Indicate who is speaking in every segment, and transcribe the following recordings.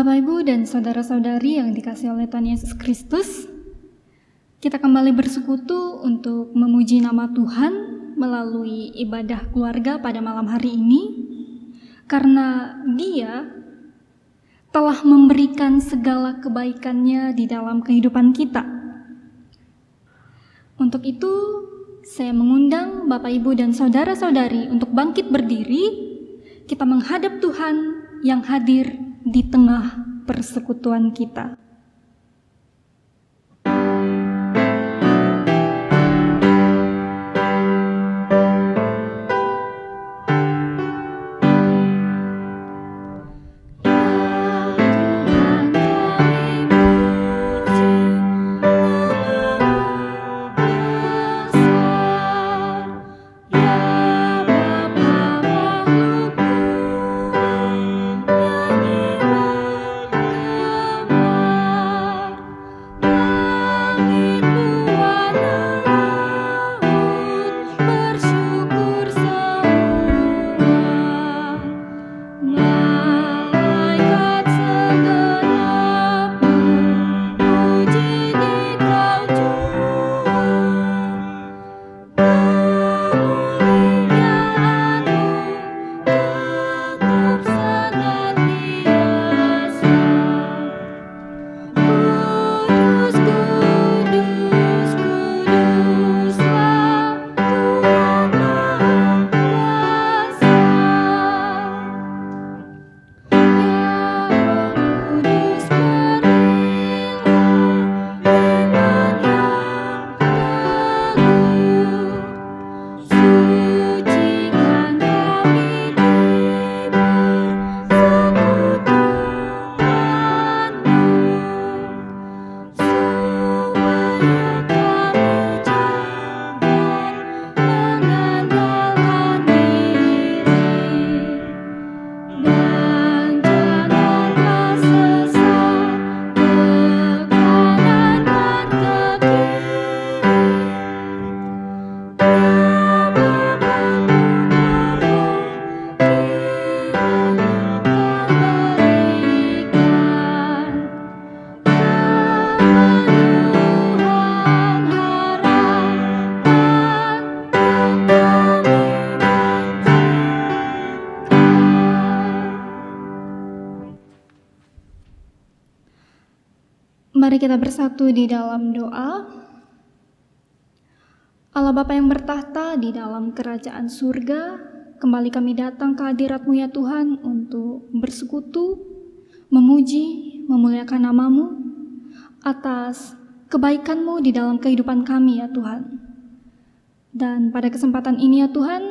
Speaker 1: Bapak, Ibu, dan saudara-saudari yang dikasihi oleh Tuhan Yesus Kristus, kita kembali bersekutu untuk memuji nama Tuhan melalui ibadah keluarga pada malam hari ini, karena Dia telah memberikan segala kebaikannya di dalam kehidupan kita. Untuk itu, saya mengundang Bapak, Ibu, dan saudara-saudari untuk bangkit berdiri. Kita menghadap Tuhan yang hadir di tengah persekutuan kita. Mari kita bersatu di dalam doa. Allah Bapa yang bertahta di dalam kerajaan surga, kembali kami datang ke hadirat-Mu ya Tuhan untuk bersekutu, memuji, memuliakan nama-Mu atas kebaikan-Mu di dalam kehidupan kami ya Tuhan. Dan pada kesempatan ini ya Tuhan,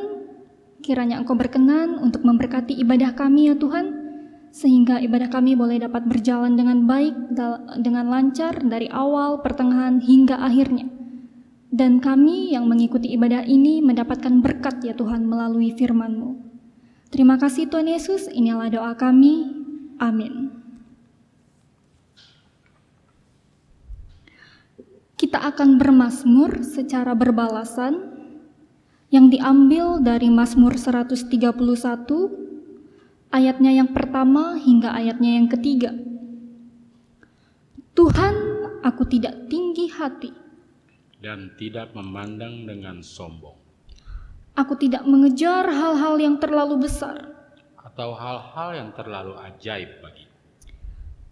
Speaker 1: kiranya Engkau berkenan untuk memberkati ibadah kami ya Tuhan, sehingga ibadah kami boleh dapat berjalan dengan baik, dengan lancar dari awal, pertengahan, hingga akhirnya. Dan kami yang mengikuti ibadah ini mendapatkan berkat ya Tuhan melalui firman-Mu. Terima kasih Tuhan Yesus, inilah doa kami. Amin. Kita akan bermazmur secara berbalasan yang diambil dari Mazmur 131, ayatnya yang pertama hingga ayatnya yang ketiga. Tuhan, aku tidak tinggi hati
Speaker 2: dan tidak memandang dengan sombong,
Speaker 1: aku tidak mengejar hal-hal yang terlalu besar
Speaker 2: atau hal-hal yang terlalu ajaib bagiku.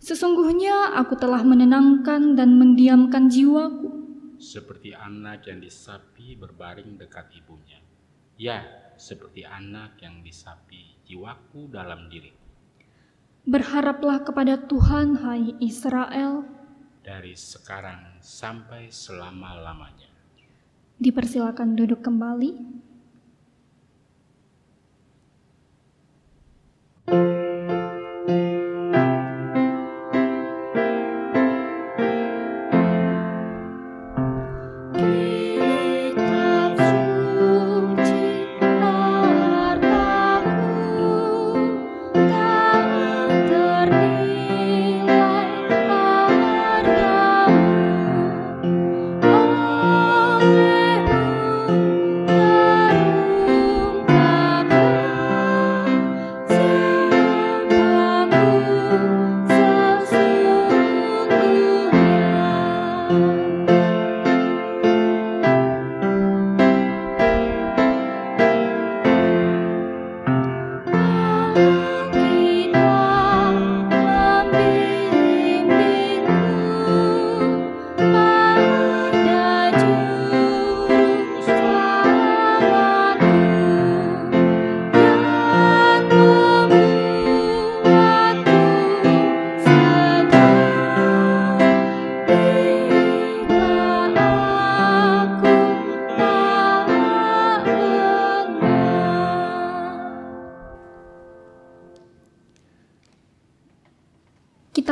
Speaker 1: Sesungguhnya aku telah menenangkan dan mendiamkan jiwaku,
Speaker 2: seperti anak yang disapi berbaring dekat ibunya. Ya, seperti anak yang disapi jiwaku dalam diriku.
Speaker 1: Berharaplah kepada Tuhan, hai Israel,
Speaker 2: dari sekarang sampai selama-lamanya.
Speaker 1: Dipersilakan duduk kembali.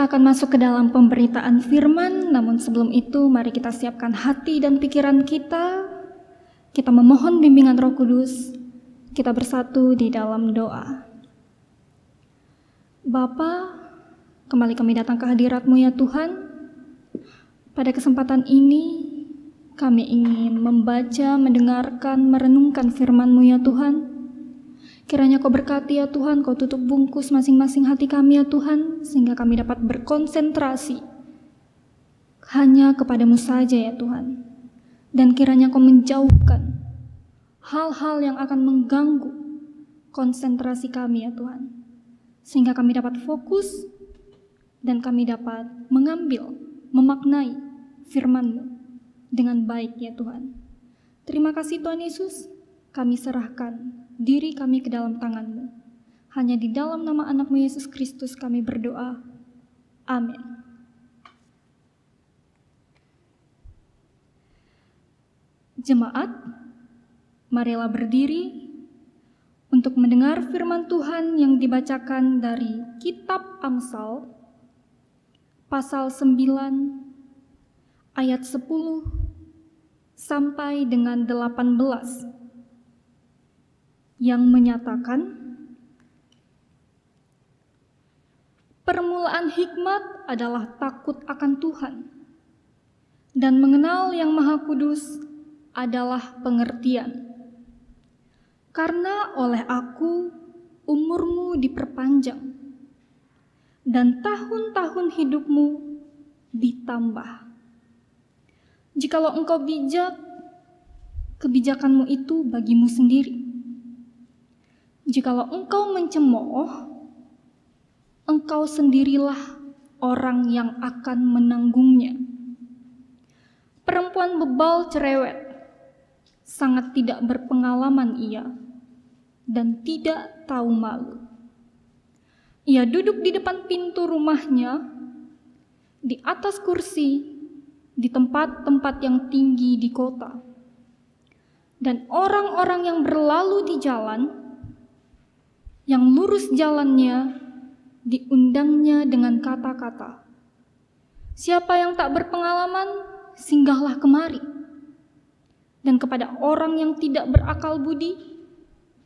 Speaker 1: Kita akan masuk ke dalam pemberitaan firman, namun sebelum itu mari kita siapkan hati dan pikiran kita. Kita memohon bimbingan Roh Kudus. Kita bersatu di dalam doa. Bapa, kembali kami datang ke hadirat-Mu ya Tuhan. Pada kesempatan ini kami ingin membaca, mendengarkan, merenungkan firman-Mu ya Tuhan. Kiranya Kau berkati ya Tuhan, Kau tutup bungkus masing-masing hati kami ya Tuhan, sehingga kami dapat berkonsentrasi hanya kepada-Mu saja ya Tuhan. Dan kiranya Kau menjauhkan hal-hal yang akan mengganggu konsentrasi kami ya Tuhan, sehingga kami dapat fokus dan kami dapat mengambil, memaknai firman-Mu dengan baik ya Tuhan. Terima kasih Tuhan Yesus, kami serahkan diri kami ke dalam tangan-Mu. Hanya di dalam nama anak-Mu Yesus Kristus kami berdoa. Amin. Jemaat, marilah berdiri untuk mendengar firman Tuhan yang dibacakan dari Kitab Amsal, pasal 9, ayat 10 sampai dengan 18. Yang menyatakan, permulaan hikmat adalah takut akan Tuhan, dan mengenal Yang Maha Kudus adalah pengertian. Karena oleh aku umurmu diperpanjang, dan tahun-tahun hidupmu ditambah. Jikalau engkau bijak, kebijakanmu itu bagimu sendiri. Jikalau engkau mencemooh, engkau sendirilah orang yang akan menanggungnya. Perempuan bebal cerewet, sangat tidak berpengalaman ia, dan tidak tahu malu. Ia duduk di depan pintu rumahnya, di atas kursi, di tempat-tempat yang tinggi di kota. Dan orang-orang yang berlalu di jalan, yang lurus jalannya, diundangnya dengan kata-kata, siapa yang tak berpengalaman, singgahlah kemari. Dan kepada orang yang tidak berakal budi,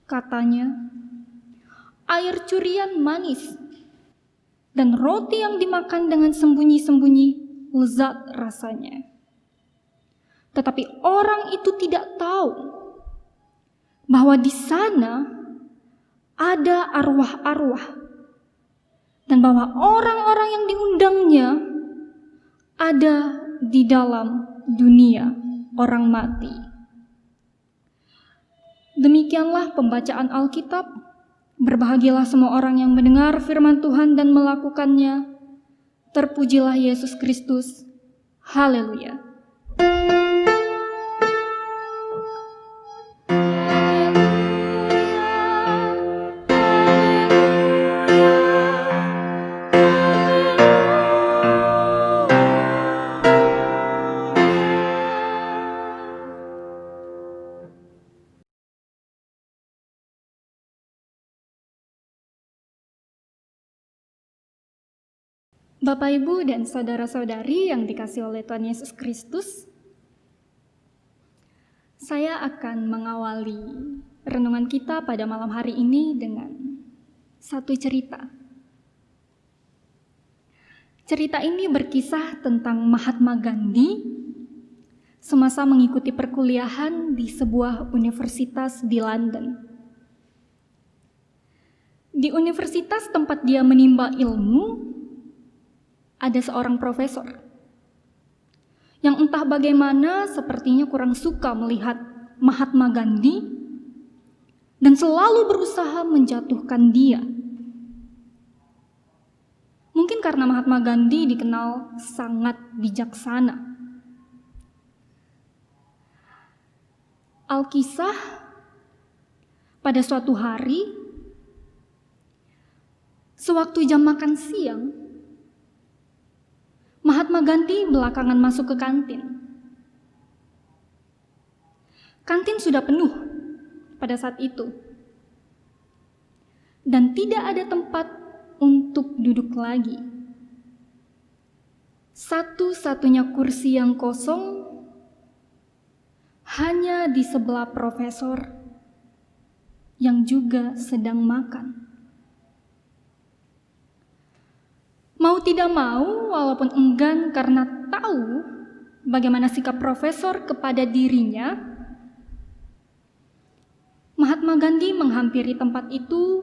Speaker 1: katanya, air curian manis, dan roti yang dimakan dengan sembunyi-sembunyi lezat rasanya. Tetapi orang itu tidak tahu bahwa di sana ada arwah-arwah, dan bahwa orang-orang yang diundangnya ada di dalam dunia orang mati. Demikianlah pembacaan Alkitab. Berbahagialah semua orang yang mendengar firman Tuhan dan melakukannya. Terpujilah Yesus Kristus. Haleluya. Bapak, Ibu, dan saudara-saudari yang dikasihi oleh Tuhan Yesus Kristus, saya akan mengawali renungan kita pada malam hari ini dengan satu cerita. Cerita ini berkisah tentang Mahatma Gandhi semasa mengikuti perkuliahan di sebuah universitas di London. Di universitas tempat dia menimba ilmu, ada seorang profesor yang entah bagaimana sepertinya kurang suka melihat Mahatma Gandhi dan selalu berusaha menjatuhkan dia. Mungkin karena Mahatma Gandhi dikenal sangat bijaksana. Alkisah, pada suatu hari, sewaktu jam makan siang, Mahatma Gandhi belakangan masuk ke kantin. Kantin sudah penuh pada saat itu, dan tidak ada tempat untuk duduk lagi. Satu-satunya kursi yang kosong hanya di sebelah profesor yang juga sedang makan. Mau tidak mau, walaupun enggan karena tahu bagaimana sikap profesor kepada dirinya, Mahatma Gandhi menghampiri tempat itu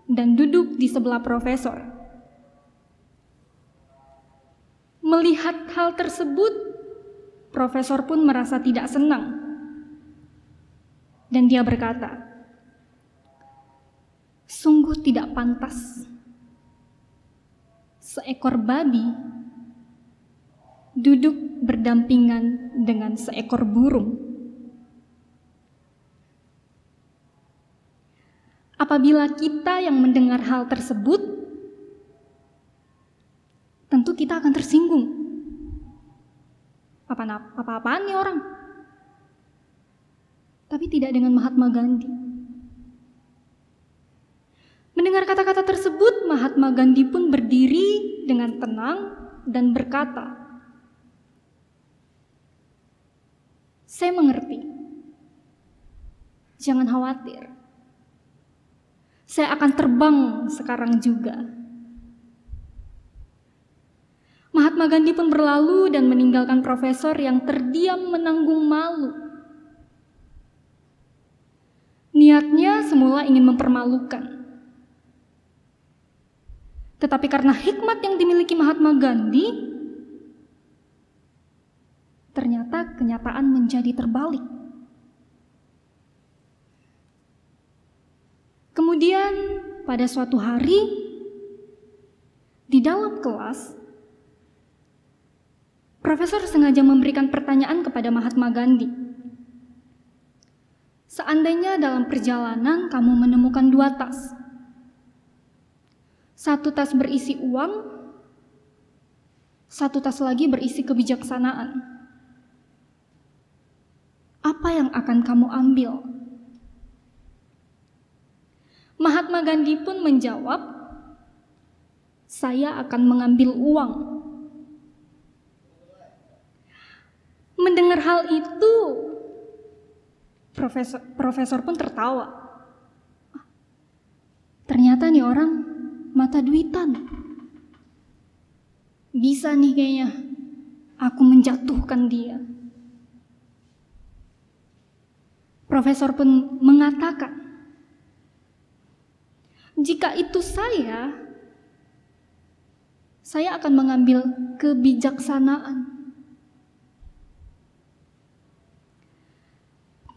Speaker 1: dan duduk di sebelah profesor. Melihat hal tersebut, profesor pun merasa tidak senang. Dan dia berkata, "Sungguh tidak pantas. Seekor babi duduk berdampingan dengan seekor burung." Apabila kita yang mendengar hal tersebut, tentu kita akan tersinggung. Apa-apaan nih orang? Tapi tidak dengan Mahatma Gandhi. Mendengar kata-kata tersebut, Mahatma Gandhi pun berdiri dengan tenang dan berkata, "Saya mengerti. Jangan khawatir. Saya akan terbang sekarang juga." Mahatma Gandhi pun berlalu dan meninggalkan profesor yang terdiam menanggung malu. Niatnya semula ingin mempermalukan. Tetapi karena hikmat yang dimiliki Mahatma Gandhi, ternyata kenyataan menjadi terbalik. Kemudian pada suatu hari, di dalam kelas, profesor sengaja memberikan pertanyaan kepada Mahatma Gandhi. Seandainya dalam perjalanan kamu menemukan 2 tas. Satu tas berisi uang, satu tas lagi berisi kebijaksanaan. Apa yang akan kamu ambil? Mahatma Gandhi pun menjawab, "Saya akan mengambil uang." Mendengar hal itu, profesor pun tertawa. Ternyata nih orang mata duitan. Bisa nih kayaknya aku menjatuhkan dia. Profesor pun mengatakan, "Jika itu saya akan mengambil kebijaksanaan."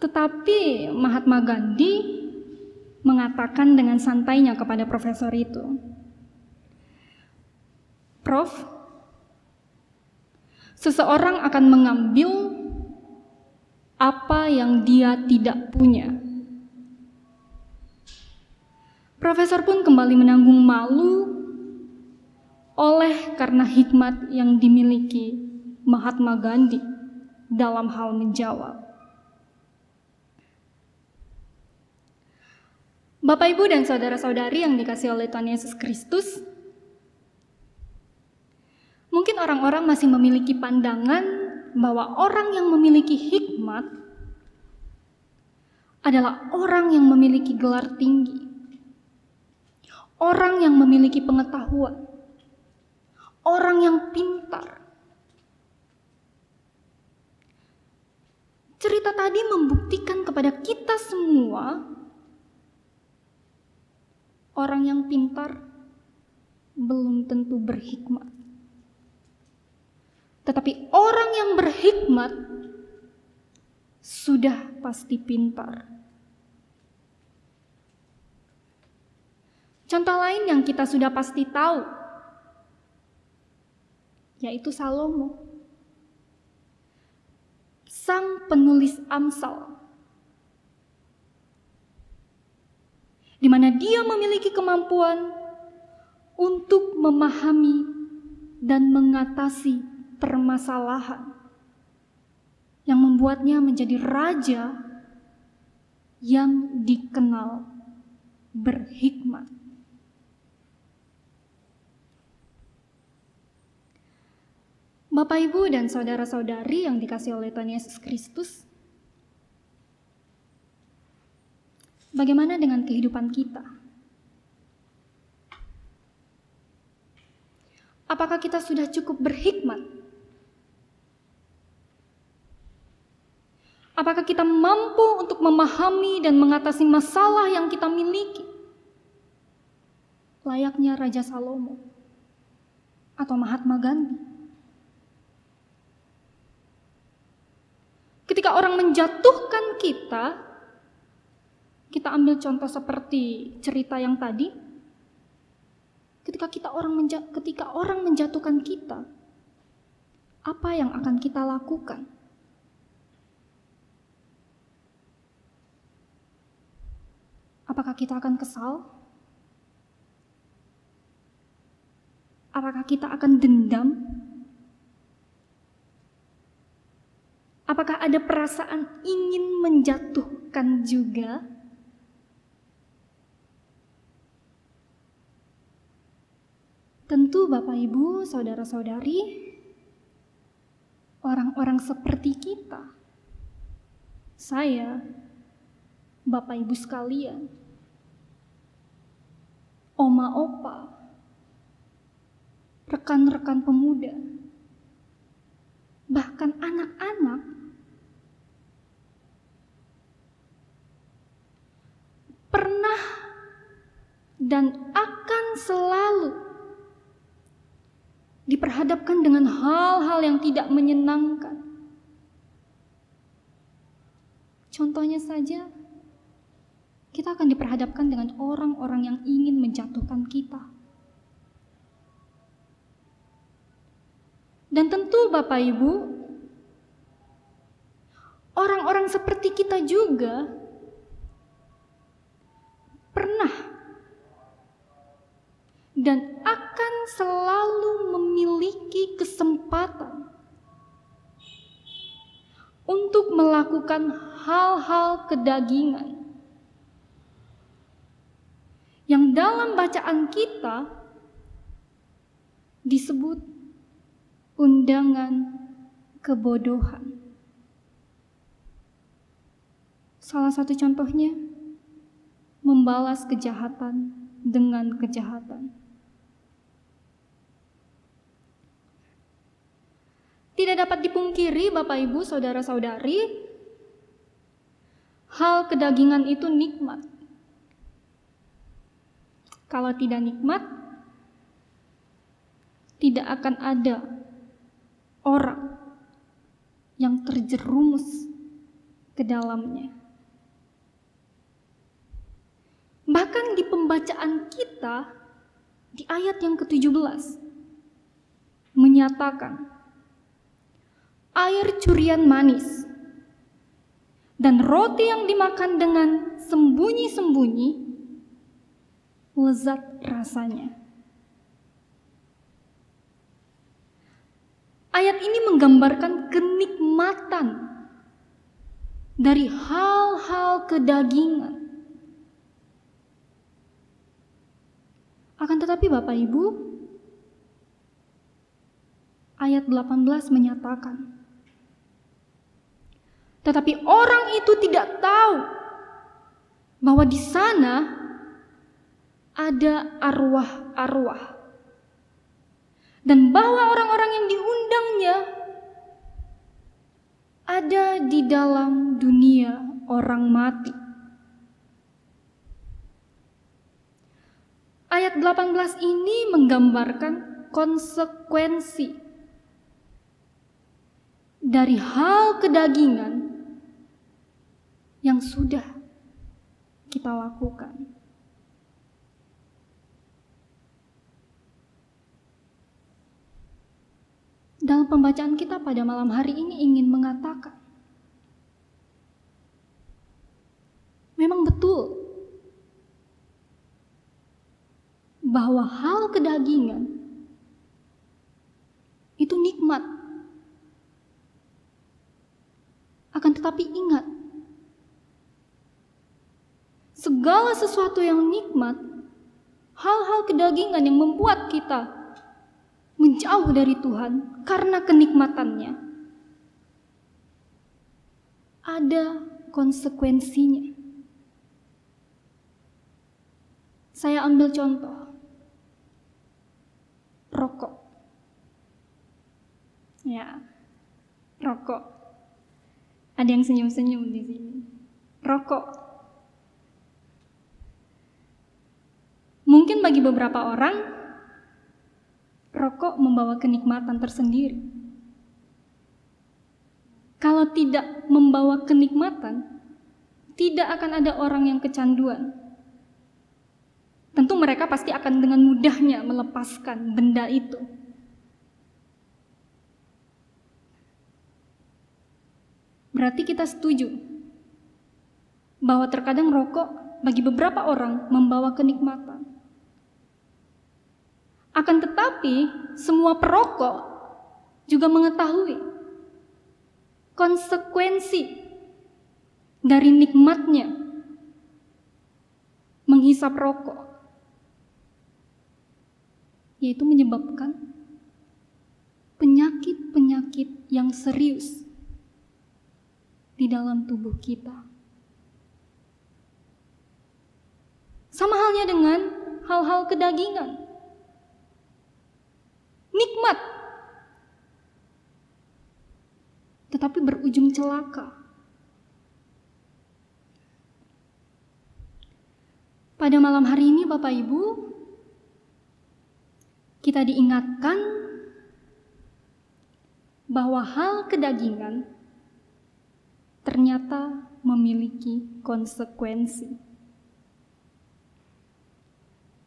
Speaker 1: Tetapi Mahatma Gandhi mengatakan dengan santainya kepada profesor itu, "Prof, seseorang akan mengambil apa yang dia tidak punya." Profesor pun kembali menanggung malu oleh karena hikmat yang dimiliki Mahatma Gandhi dalam hal menjawab. Bapak, Ibu, dan saudara-saudari yang dikasihi oleh Tuhan Yesus Kristus, mungkin orang-orang masih memiliki pandangan bahwa orang yang memiliki hikmat adalah orang yang memiliki gelar tinggi, orang yang memiliki pengetahuan, orang yang pintar. Cerita tadi membuktikan kepada kita semua, orang yang pintar belum tentu berhikmat. Tetapi orang yang berhikmat sudah pasti pintar. Contoh lain yang kita sudah pasti tahu, yaitu Salomo, sang penulis Amsal, di mana dia memiliki kemampuan untuk memahami dan mengatasi permasalahan yang membuatnya menjadi raja yang dikenal berhikmat. Bapak, Ibu, dan saudara-saudari yang dikasihi oleh Tuhan Yesus Kristus, bagaimana dengan kehidupan kita? Apakah kita sudah cukup berhikmat? Apakah kita mampu untuk memahami dan mengatasi masalah yang kita miliki? Layaknya Raja Salomo atau Mahatma Gandhi. Ketika orang menjatuhkan kita ambil contoh seperti cerita yang tadi. Ketika orang menjatuhkan kita, apa yang akan kita lakukan? Apakah kita akan kesal? Apakah kita akan dendam? Apakah ada perasaan ingin menjatuhkan juga? Tentu Bapak, Ibu, saudara-saudari, orang-orang seperti kita, saya, Bapak Ibu sekalian, oma opa, rekan-rekan pemuda, bahkan anak-anak, pernah dan akan selalu diperhadapkan dengan hal-hal yang tidak menyenangkan. Contohnya saja, kita akan diperhadapkan dengan orang-orang yang ingin menjatuhkan kita. Dan tentu Bapak Ibu, orang-orang seperti kita juga pernah dan akan selalu memiliki kesempatan untuk melakukan hal-hal kedagingan yang dalam bacaan kita disebut undangan kebodohan. Salah satu contohnya, membalas kejahatan dengan kejahatan. Tidak dapat dipungkiri Bapak Ibu saudara-saudari, hal kedagingan itu nikmat. Kalau tidak nikmat, tidak akan ada orang yang terjerumus ke dalamnya. Bahkan di pembacaan kita, di ayat yang ke-17, menyatakan, air curian manis dan roti yang dimakan dengan sembunyi-sembunyi, lezat rasanya. Ayat ini menggambarkan kenikmatan dari hal-hal kedagingan. Akan tetapi Bapak Ibu, ayat 18 menyatakan, tetapi orang itu tidak tahu bahwa di sana ada arwah-arwah dan bahwa orang-orang yang diundangnya ada di dalam dunia orang mati. Ayat 18 ini menggambarkan konsekuensi dari hal kedagingan yang sudah kita lakukan. Dalam pembacaan kita pada malam hari ini ingin mengatakan, memang betul bahwa hal kedagingan itu nikmat. Akan tetapi ingat, segala sesuatu yang nikmat, hal-hal kedagingan yang membuat kita menjauh dari Tuhan karena kenikmatannya, ada konsekuensinya. Saya ambil contoh, rokok. Ya, rokok. Ada yang senyum-senyum di sini. Rokok. Mungkin bagi beberapa orang, rokok membawa kenikmatan tersendiri. Kalau tidak membawa kenikmatan, tidak akan ada orang yang kecanduan. Tentu mereka pasti akan dengan mudahnya melepaskan benda itu. Berarti kita setuju bahwa terkadang rokok bagi beberapa orang membawa kenikmatan. Akan tetapi, semua perokok juga mengetahui konsekuensi dari nikmatnya menghisap rokok, yaitu menyebabkan penyakit-penyakit yang serius di dalam tubuh kita. Sama halnya dengan hal-hal kedagingan. Nikmat, tetapi berujung celaka. Pada malam hari ini Bapak Ibu, kita diingatkan bahwa hal kedagingan ternyata memiliki konsekuensi.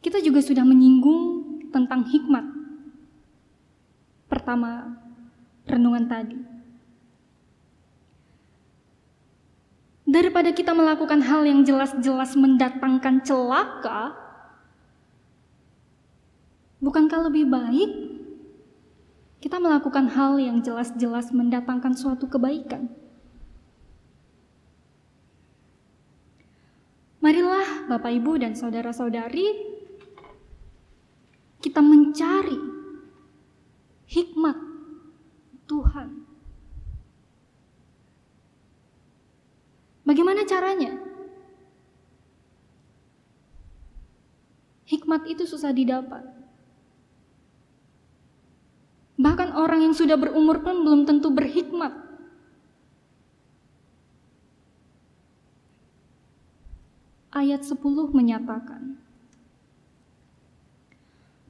Speaker 1: Kita juga sudah menyinggung tentang hikmat. Pertama, renungan tadi. Daripada kita melakukan hal yang jelas-jelas mendatangkan celaka, bukankah lebih baik kita melakukan hal yang jelas-jelas mendatangkan suatu kebaikan? Marilah Bapak Ibu dan saudara-saudari, kita mencari hikmat Tuhan. Bagaimana caranya? Hikmat itu susah didapat. Bahkan orang yang sudah berumur pun belum tentu berhikmat. Ayat 10 menyatakan,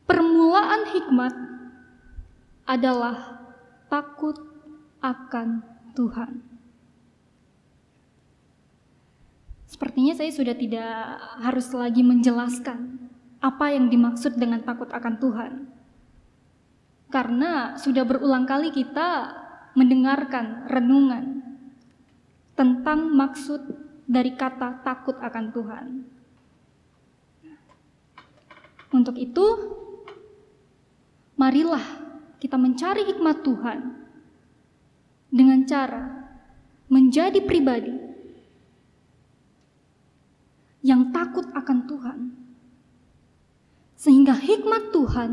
Speaker 1: permulaan hikmat adalah takut akan Tuhan. Sepertinya saya sudah tidak harus lagi menjelaskan apa yang dimaksud dengan takut akan Tuhan. Karena sudah berulang kali kita mendengarkan renungan tentang maksud dari kata takut akan Tuhan. Untuk itu, marilah kita mencari hikmat Tuhan dengan cara menjadi pribadi yang takut akan Tuhan, sehingga hikmat Tuhan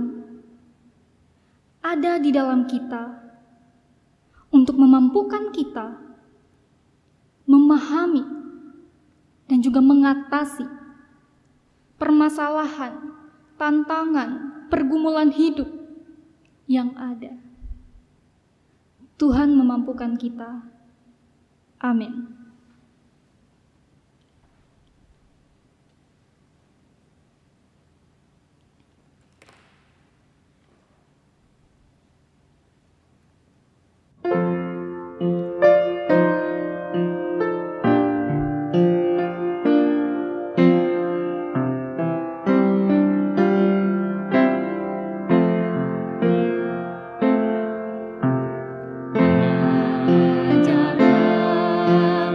Speaker 1: ada di dalam kita untuk memampukan kita memahami dan juga mengatasi permasalahan, tantangan, pergumulan hidup yang ada. Tuhan memampukan kita. Amin. Ajarkan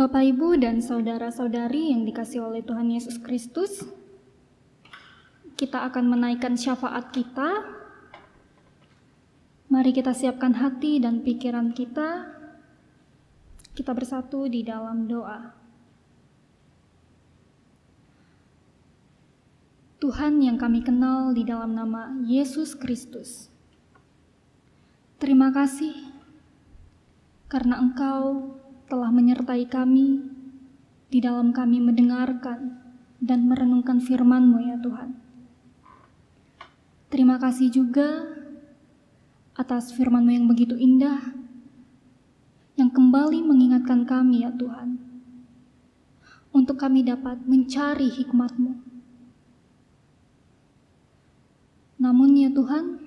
Speaker 1: Bapak, Ibu, dan saudara-saudari yang dikasihi oleh Tuhan Yesus Kristus, kita akan menaikkan syafaat kita. Mari kita siapkan hati dan pikiran kita. Kita bersatu di dalam doa. Tuhan yang kami kenal di dalam nama Yesus Kristus, terima kasih karena Engkau telah menyertai kami di dalam kami mendengarkan dan merenungkan firman-Mu ya Tuhan. Terima kasih juga atas firman-Mu yang begitu indah, yang kembali mengingatkan kami ya Tuhan, untuk kami dapat mencari hikmat-Mu. Namun ya Tuhan,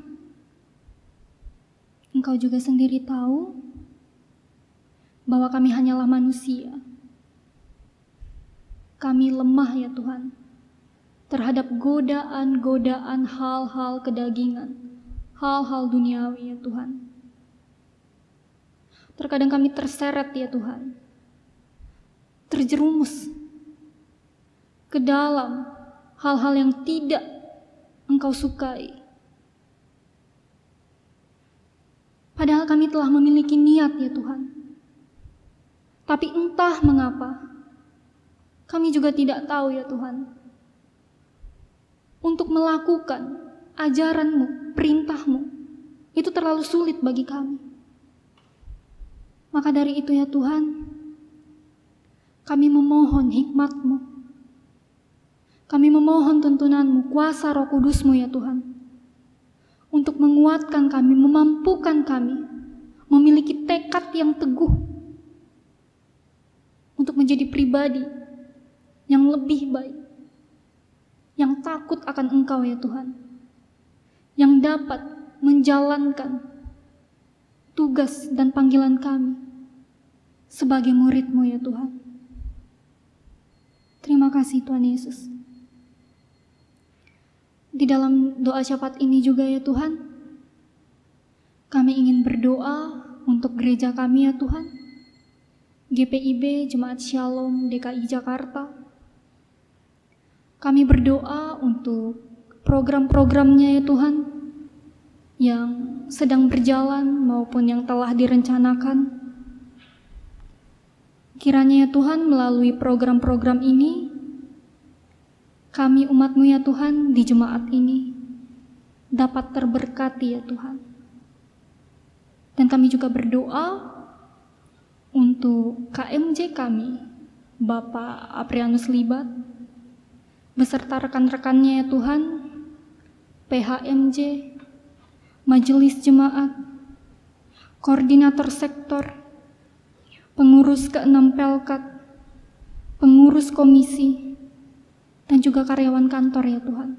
Speaker 1: Engkau juga sendiri tahu bahwa kami hanyalah manusia. Kami lemah ya Tuhan terhadap godaan-godaan hal-hal kedagingan, hal-hal duniawi ya Tuhan. Terkadang kami terseret ya Tuhan, terjerumus ke dalam hal-hal yang tidak Engkau sukai. Padahal kami telah memiliki niat ya Tuhan. Tapi entah mengapa, kami juga tidak tahu ya Tuhan, untuk melakukan ajaran-Mu, perintah-Mu, itu terlalu sulit bagi kami. Maka dari itu ya Tuhan, kami memohon hikmat-Mu. Kami memohon tuntunan-Mu, kuasa Roh Kudus-Mu ya Tuhan, untuk menguatkan kami, memampukan kami, memiliki tekad yang teguh, untuk menjadi pribadi yang lebih baik, yang takut akan Engkau ya Tuhan, yang dapat menjalankan tugas dan panggilan kami sebagai murid-Mu ya Tuhan. Terima kasih Tuhan Yesus. Di dalam doa syafaat ini juga ya Tuhan, kami ingin berdoa untuk gereja kami ya Tuhan, GPIB Jemaat Shalom DKI Jakarta. Kami berdoa untuk program-programnya ya Tuhan, yang sedang berjalan maupun yang telah direncanakan. Kiranya ya Tuhan, melalui program-program ini, kami umat-Mu ya Tuhan di jemaat ini dapat terberkati ya Tuhan. Dan kami juga berdoa untuk KMJ kami, Bapak Aprianus Libat, beserta rekan-rekannya ya Tuhan, PHMJ, Majelis Jemaat, Koordinator Sektor, pengurus ke-6 Pelkat, pengurus komisi, dan juga karyawan kantor ya Tuhan.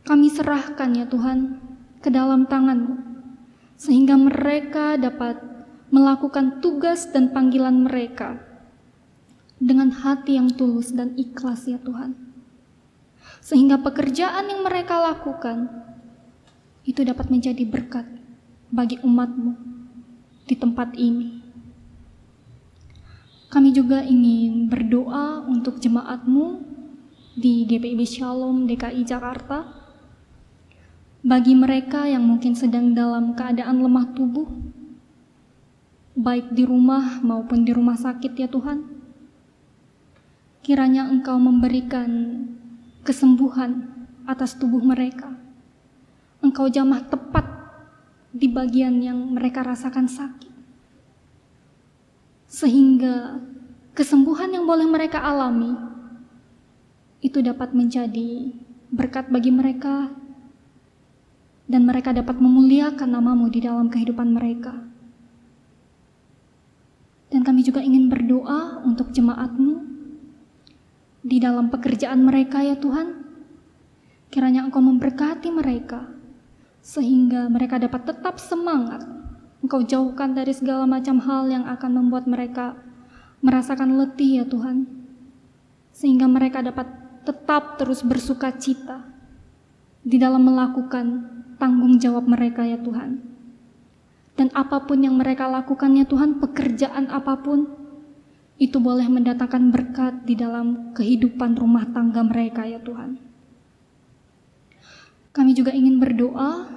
Speaker 1: Kami serahkan ya Tuhan ke dalam tangan-Mu, sehingga mereka dapat melakukan tugas dan panggilan mereka dengan hati yang tulus dan ikhlas ya Tuhan. Sehingga pekerjaan yang mereka lakukan itu dapat menjadi berkat bagi umat-Mu di tempat ini. Kami juga ingin berdoa untuk jemaat-Mu di GPIB Shalom DKI Jakarta, bagi mereka yang mungkin sedang dalam keadaan lemah tubuh, baik di rumah maupun di rumah sakit ya Tuhan. Kiranya Engkau memberikan kesembuhan atas tubuh mereka. Engkau jamah tepat di bagian yang mereka rasakan sakit, sehingga kesembuhan yang boleh mereka alami itu dapat menjadi berkat bagi mereka, dan mereka dapat memuliakan nama-Mu di dalam kehidupan mereka. Dan kami juga ingin berdoa untuk jemaat-Mu di dalam pekerjaan mereka ya Tuhan. Kiranya Engkau memberkati mereka, sehingga mereka dapat tetap semangat. Engkau jauhkan dari segala macam hal yang akan membuat mereka merasakan letih ya Tuhan, sehingga mereka dapat tetap terus bersuka cita di dalam melakukan tanggung jawab mereka ya Tuhan. Dan apapun yang mereka lakukan ya Tuhan, pekerjaan apapun, itu boleh mendatangkan berkat di dalam kehidupan rumah tangga mereka ya Tuhan. Kami juga ingin berdoa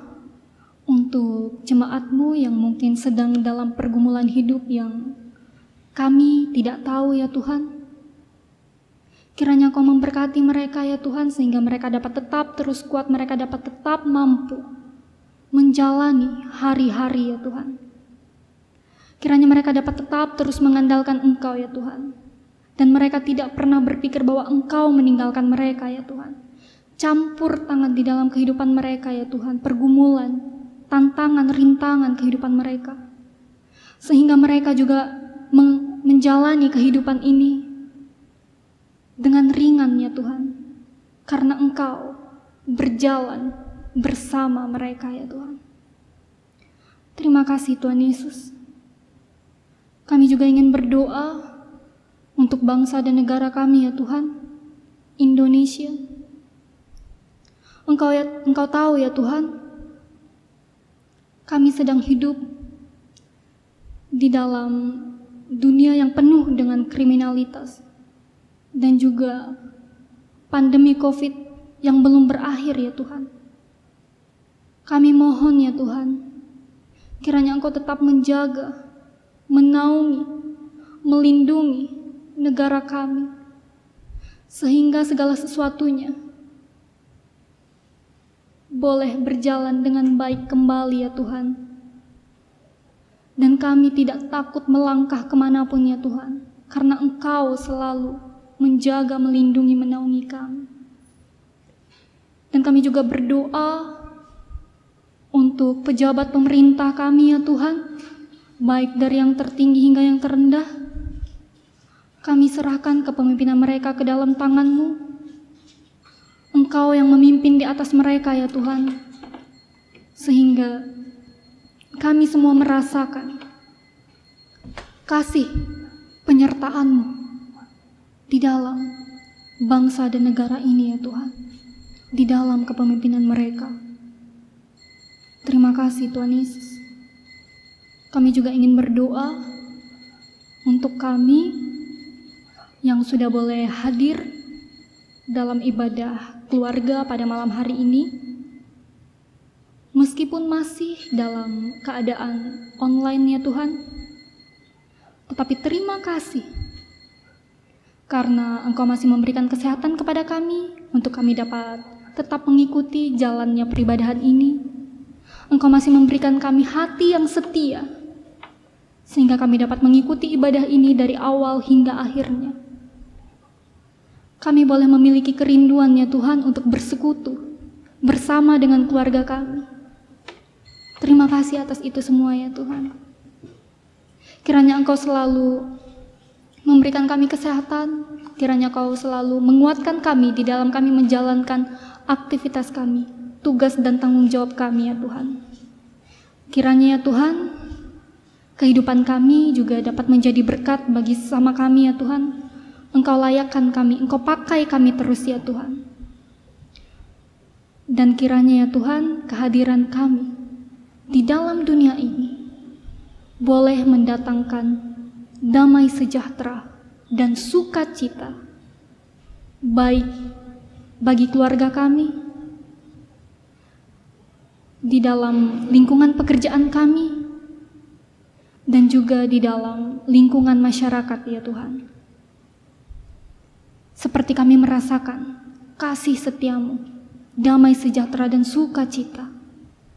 Speaker 1: untuk jemaat-Mu yang mungkin sedang dalam pergumulan hidup yang kami tidak tahu ya Tuhan. Kiranya Kau memberkati mereka ya Tuhan, sehingga mereka dapat tetap terus kuat, mereka dapat tetap mampu menjalani hari-hari ya Tuhan. Kiranya mereka dapat tetap terus mengandalkan Engkau ya Tuhan. Dan mereka tidak pernah berpikir bahwa Engkau meninggalkan mereka ya Tuhan. Campur tangan di dalam kehidupan mereka ya Tuhan, pergumulan, tantangan, rintangan kehidupan mereka. Sehingga mereka juga menjalani kehidupan ini dengan ringan ya Tuhan, karena Engkau berjalan bersama mereka ya Tuhan. Terima kasih Tuhan Yesus. Kami juga ingin berdoa untuk bangsa dan negara kami ya Tuhan, Indonesia. Engkau tahu ya Tuhan, kami sedang hidup di dalam dunia yang penuh dengan kriminalitas dan juga pandemi COVID yang belum berakhir ya Tuhan. Kami mohon ya Tuhan, kiranya Engkau tetap menjaga, menaungi, melindungi negara kami, sehingga segala sesuatunya boleh berjalan dengan baik kembali ya Tuhan. Dan kami tidak takut melangkah kemanapun ya Tuhan, karena Engkau selalu menjaga, melindungi, menaungi kami. Dan kami juga berdoa untuk pejabat pemerintah kami ya Tuhan, baik dari yang tertinggi hingga yang terendah. Kami serahkan kepemimpinan mereka ke dalam tangan-Mu. Engkau yang memimpin di atas mereka ya Tuhan, sehingga kami semua merasakan kasih penyertaan-Mu di dalam bangsa dan negara ini ya Tuhan, di dalam kepemimpinan mereka. Terima kasih Tuhan Yesus. Kami juga ingin berdoa untuk kami yang sudah boleh hadir dalam ibadah keluarga pada malam hari ini, meskipun masih dalam keadaan online ya Tuhan, tetapi terima kasih karena Engkau masih memberikan kesehatan kepada kami untuk kami dapat tetap mengikuti jalannya peribadahan ini. Engkau masih memberikan kami hati yang setia, sehingga kami dapat mengikuti ibadah ini dari awal hingga akhirnya. Kami boleh memiliki kerinduan ya Tuhan untuk bersekutu bersama dengan keluarga kami. Terima kasih atas itu semua ya Tuhan. Kiranya Engkau selalu memberikan kami kesehatan, kiranya Kau selalu menguatkan kami di dalam kami menjalankan aktivitas kami, tugas dan tanggung jawab kami ya Tuhan. Kiranya ya Tuhan, kehidupan kami juga dapat menjadi berkat bagi sesama kami ya Tuhan. Engkau layakkan kami, Engkau pakai kami terus ya Tuhan. Dan kiranya ya Tuhan, kehadiran kami di dalam dunia ini boleh mendatangkan damai sejahtera dan sukacita, baik bagi keluarga kami, di dalam lingkungan pekerjaan kami, dan juga di dalam lingkungan masyarakat ya Tuhan. Seperti kami merasakan kasih setia-Mu, damai sejahtera dan sukacita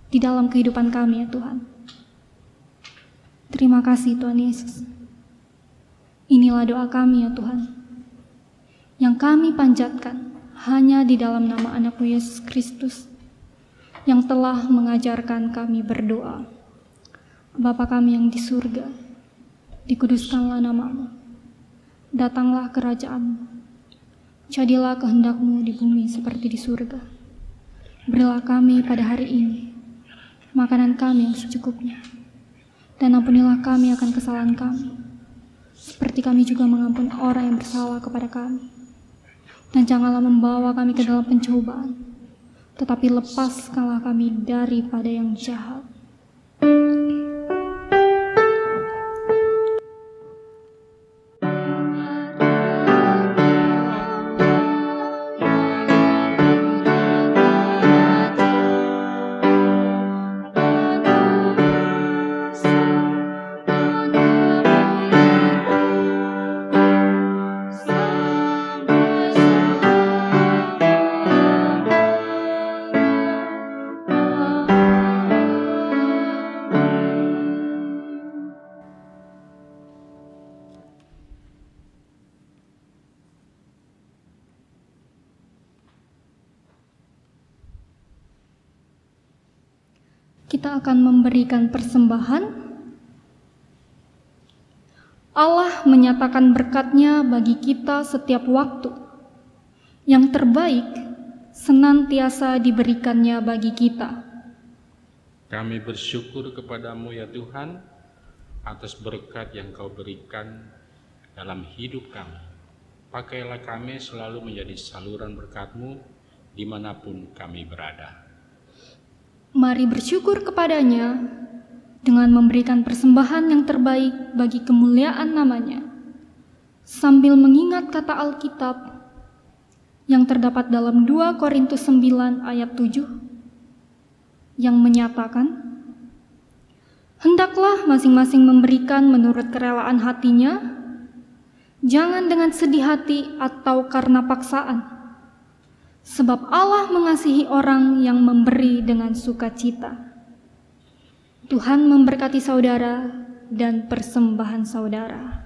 Speaker 1: di dalam kehidupan kami ya Tuhan. Terima kasih Tuhan Yesus. Inilah doa kami ya Tuhan, yang kami panjatkan hanya di dalam nama Anak-Mu Yesus Kristus, yang telah mengajarkan kami berdoa. Bapa kami yang di surga, dikuduskanlah nama-Mu, datanglah kerajaan-Mu, jadilah kehendak-Mu di bumi seperti di surga. Berilah kami pada hari ini makanan kami yang secukupnya, dan ampunilah kami akan kesalahan kami, seperti kami juga mengampuni orang yang bersalah kepada kami. Dan janganlah membawa kami ke dalam pencobaan, tetapi lepaskanlah kami daripada yang jahat. Kita akan memberikan persembahan. Allah menyatakan berkat-Nya bagi kita setiap waktu. Yang terbaik senantiasa diberikannya bagi kita.
Speaker 2: Kami bersyukur kepadamu ya Tuhan atas berkat yang Kau berikan dalam hidup kami. Pakailah kami selalu menjadi saluran berkat-Mu dimanapun kami berada.
Speaker 1: Mari bersyukur kepadanya dengan memberikan persembahan yang terbaik bagi kemuliaan nama-Nya, sambil mengingat kata Alkitab yang terdapat dalam 2 Korintus 9 ayat 7 yang menyatakan, "Hendaklah masing-masing memberikan menurut kerelaan hatinya, jangan dengan sedih hati atau karena paksaan, sebab Allah mengasihi orang yang memberi dengan sukacita." Tuhan memberkati saudara dan persembahan saudara.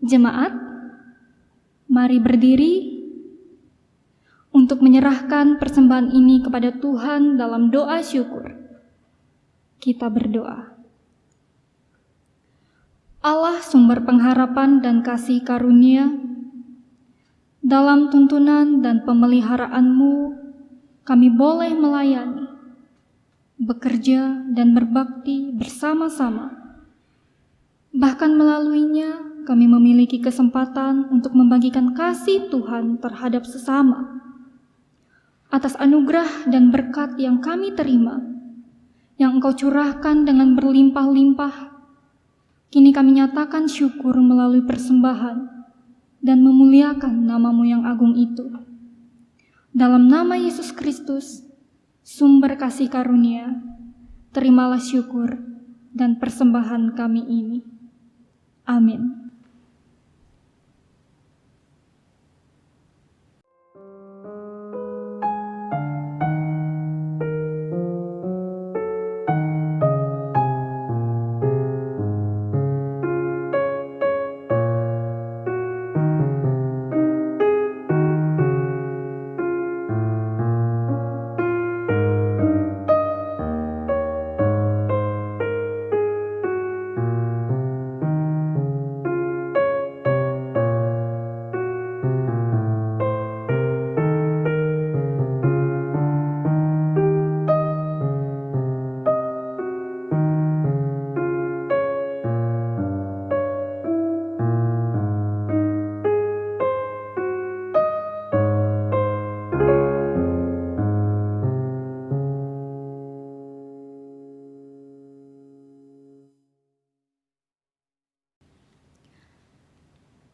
Speaker 1: Jemaat, mari berdiri untuk menyerahkan persembahan ini kepada Tuhan dalam doa syukur. Kita berdoa. Allah sumber pengharapan dan kasih karunia, dalam tuntunan dan pemeliharaan-Mu kami boleh melayani, bekerja dan berbakti bersama-sama. Bahkan melaluinya kami memiliki kesempatan untuk membagikan kasih Tuhan terhadap sesama. Atas anugerah dan berkat yang kami terima, yang Engkau curahkan dengan berlimpah-limpah, kini kami nyatakan syukur melalui persembahan dan memuliakan nama-Mu yang agung itu. Dalam nama Yesus Kristus, sumber kasih karunia, terimalah syukur dan persembahan kami ini. Amin.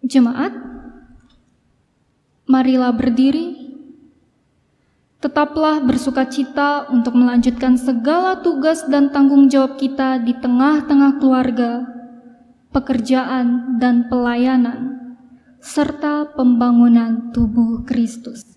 Speaker 1: Jemaat, marilah berdiri, tetaplah bersukacita untuk melanjutkan segala tugas dan tanggung jawab kita di tengah-tengah keluarga, pekerjaan dan pelayanan, serta pembangunan tubuh Kristus.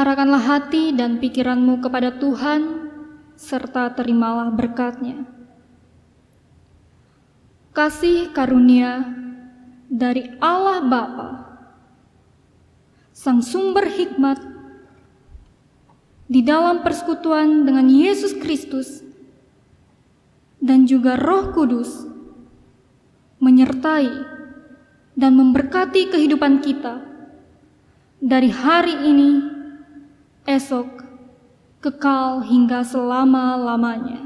Speaker 1: Arahkanlah hati dan pikiranmu kepada Tuhan, serta terimalah berkat-Nya. Kasih karunia dari Allah Bapa, Sang Sumber Hikmat, di dalam persekutuan dengan Yesus Kristus, dan juga Roh Kudus, menyertai dan memberkati kehidupan kita dari hari ini, esok, kekal hingga selama-lamanya.